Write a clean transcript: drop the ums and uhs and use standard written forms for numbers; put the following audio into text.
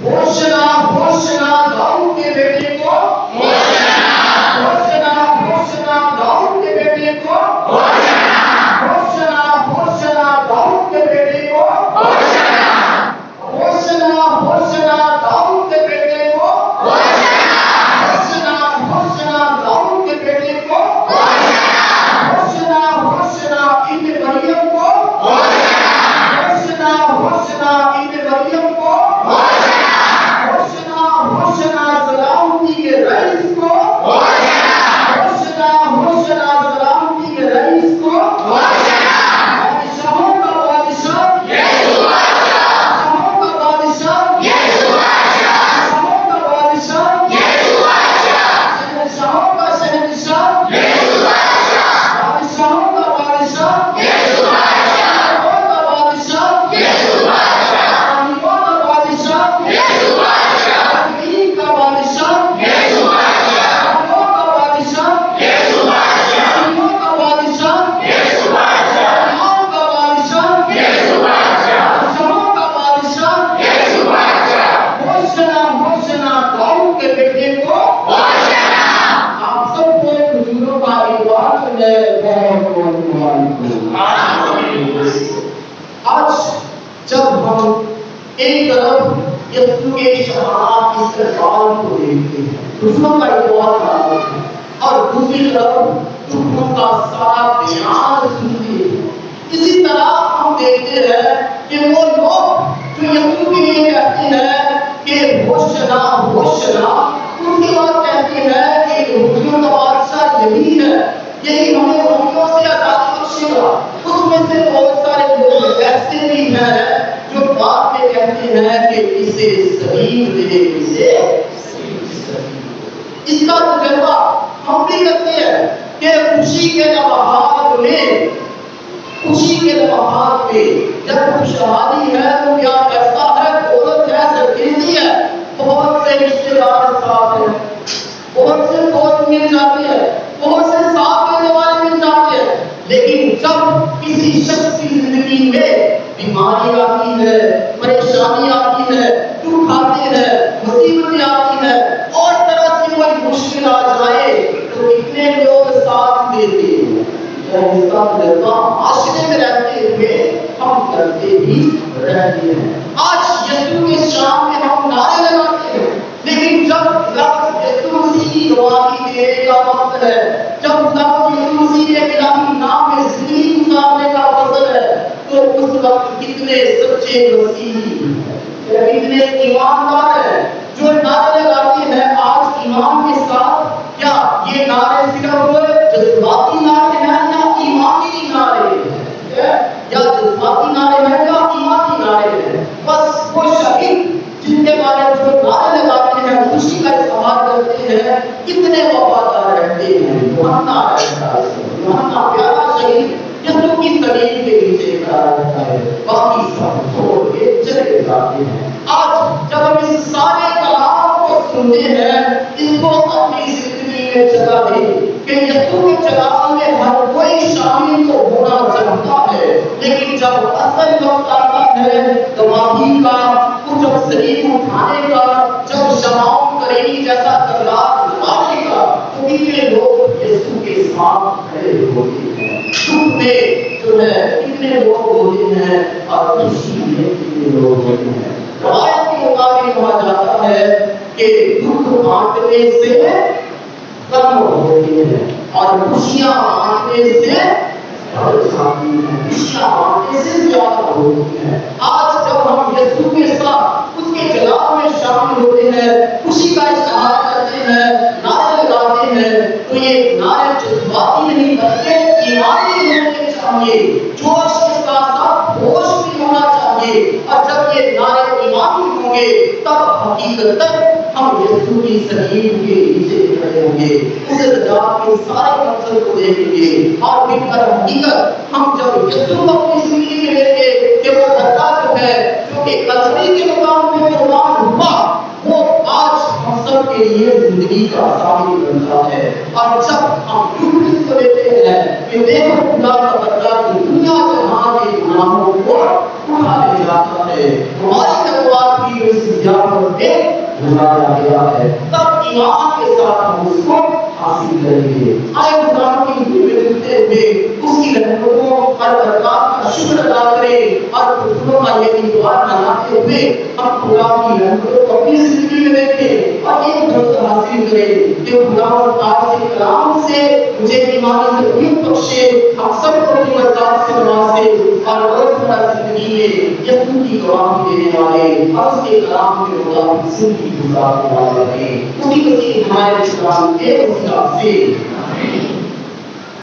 Hoshana Hoshana Dawood के बेटे को, होशना होशना दाऊद के बेटे को, होशना होशना दाऊद के बेटे को, होशना होशना दाऊद के बेटे को, होशना होशना दाऊद के बेटे को, होशना होशना इब्न मरियम को, होशना होशना इब्न मरियम को, होशना होशना सलामती के रईस को, होशना होशना सलामती के रईस को, बादशाहों का बादशाह बादशाहों का बादशाह बादशाहों का बादशाह शहंशाहों का शहंशाह बादशाहों का बादशाह बादशाहों का बादशाह रानियों का बादशाह अमीर का बादशाह रानियों का बादशाह रानियों का बादशाह रानियों का बादशाह बादशाहों का बादशाह होशना होशना दाऊद के बेटे को। आप सबको हुजूरों का इकबाल है बहुत आज जब हम एक तरफ यीशु के शहादत की सरकार को देखते हैं, हुजूरों का इकबाल करते हैं, और दूसरी तरफ दुखों का सारा बयान सुनते हैं। इसी तरह हम देखते हैं कि वो लोग जो यीशु के लिए कहते हैं कि होशना होशना, उनके बाद कहते हैं कि हुजूर का बादशाह यही है, यही हमें रोमियों से आजादी बख्शेगा। उसमें से बहुत सारे लोग ऐसे भी हैं जो बाद में कहते हैं कि इसे सलीब दे, इसे इसका तजर्बा हम भी करते हैं कि खुशी के लम्हात में जब खुशहाली है तो क्या पैसा है, दौलत है, सरकेजी है, बहुत से रिश्तेदार साथ हैं, बहुत से दोस्त मिल जाते हैं, बहुत से साथ देने वाले मिल जाते हैं, लेकिन जब किसी शख्स की जिंदगी में बीमारी आती है, परेशानी आती है, दुख आते हैं, मुसीबतें आती हैं, और तरह से कोई मुश्किल आ जाए तो कितने लोग साथ देते हैं। इसका तजर्बा माशरे में रहते हुए हम करते ही रहते हैं। आज यीशु के शाम में हम नारे लगाते हैं, लेकिन जब यीशु मसीह की गवाही देने का वक्त है, जब यीशु मसीह के इलाही नाम में जिंदगी गुजारने का वक्त है, तो उस वक्त कितने सच्चे मसीह, कितने ईमानदार हैं जो नारे लगाते हैं। आज ईमान के साथ क्या ये नारे सिर्फ जज्बाती नारे हैं या ईमानी नारे हैं, या जज्बाती नारे हैं या ईमानी नारे हैं? बस वो शहीद जिनके बारे में जो नारे लगाते हैं, खुशी का इस्तेमाल करते हैं, कितने वफादार रहते हैं। यूहन्ना प्यारा शहीद यीशु की सलीब के नीचे खड़ा रहता है, बाकी सब छोड़ के चले जाते हैं। आज जब हम इस सारे कलाम को सुनते हैं, इसको अपनी जिंदगी में जगह दें कि यीशु के चलाव में हर कोई शामिल तो होना चाहता है, लेकिन जब असल वक्त आता है गवाही का, जब सलीब उठाने का, जब शमाओं करेगी जैसा तकरार लगाने का, तो कितने लोग यीशु के साथ खड़े होते हैं। दुख में जो है कितने लोग होते हैं और खुशी में कितने लोग होते हैं। रवायत के मुताबिक कहा जाता है कि दुख बांटने से कम होती है और खुशियां बांटने से खुशियां बांटने से ज्यादा होती है। आज जब हम यीशु के साथ उसके जलाल में शामिल होते हैं, खुशी का इज़हार करते हैं, नारे लगाते हैं, तो ये नारे जज्बाती नहीं बल्कि ईमानी होने चाहिए, जोश के साथ साथ होश भी होना चाहिए। और जब ये नारे ईमानी होंगे तब हकीकतन हम यीशु की सलीब के नीचे खड़े होंगे, उस रज़ा के सारे मंजर को देखेंगे और फिर हकीकत हम जब यीशु को अपनी जिंदगी में लेंगे कि वो धक्का जो है जो कि कलवरी के मुकाम में कुर्बान हुआ, वो आज हम सब के लिए जिंदगी का साबित बनता है। और जब हम यूट्यूब को लेते हैं कि देखो खुदा का बदला दुनिया जहां के गुनाहों को उठा ले जाता है, हमारी तलवार की उस میں بلایا گیا ہے، تب ایمان کے ساتھ ہم اس کو حاصل کریں گے۔ آئے خدا کی حضور میں جھکتے ہوئے اس کی رحمتوں اور برکات کا شکر ادا کریں اور خداوند کا یہ دعا مناتے ہوئے ہم خدا کی رحمتوں کو اپنی زندگی میں دیکھیں اور ایک درجہ حاصل کریں کہ خداوند آپ کے کلام سے مجھے ایمانی ضرورت بخشے، ہم سب کو اپنی برکات سے نوازے اور روزمرہ زندگی میں یسوع کی گواہی دینے والے اور اس کے کلام کے مطابق زندگی گزارنے والے بنیں۔ اسی مسیح ہمارے اسلام کے وسیلہ سے